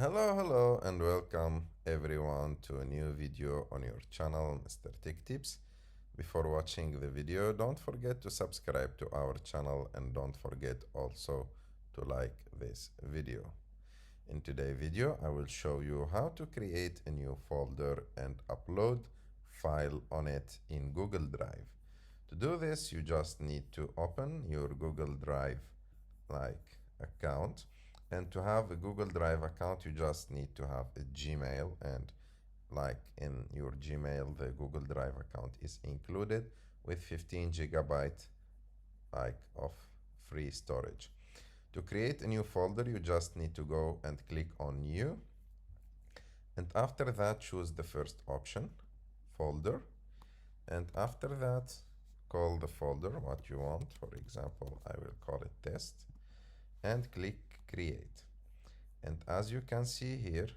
Hello, and welcome everyone to a new video on your channel, Mr. Tech Tips. Before watching the video, don't forget to subscribe to our channel and don't forget also to like this video. In today's video, I will show you how to create a new folder and upload file on it in Google Drive. To do this, you just need to open your Google Drive account. And to have a Google Drive account, you just need to have a Gmail, and like in your Gmail, the Google Drive account is included with 15 gigabyte of free storage. To create a new folder, you just need to go and click on New, and after that choose the first option, Folder, and after that call the folder what you want. For example, I will call it Test, and click Create. And as you can see here,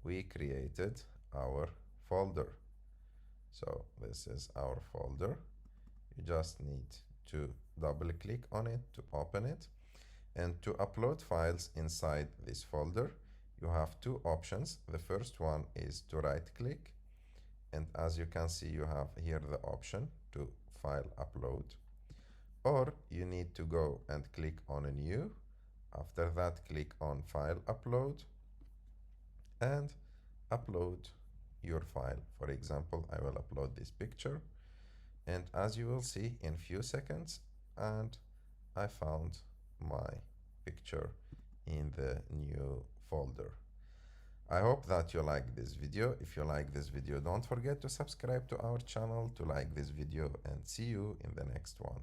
we created our folder. So this is our folder. You just need to double click on it to open it. And to upload files inside this folder, you have two options. The first one is to right click. And as you can see, you have here the option to file upload. Or you need to go and click on a new. After that, click on File Upload and upload your file. For example, I will upload this picture, and as you will see in few seconds, and I found my picture in the new folder. I hope that you like this video. If you like this video, don't forget to subscribe to our channel, to like this video, and see you in the next one.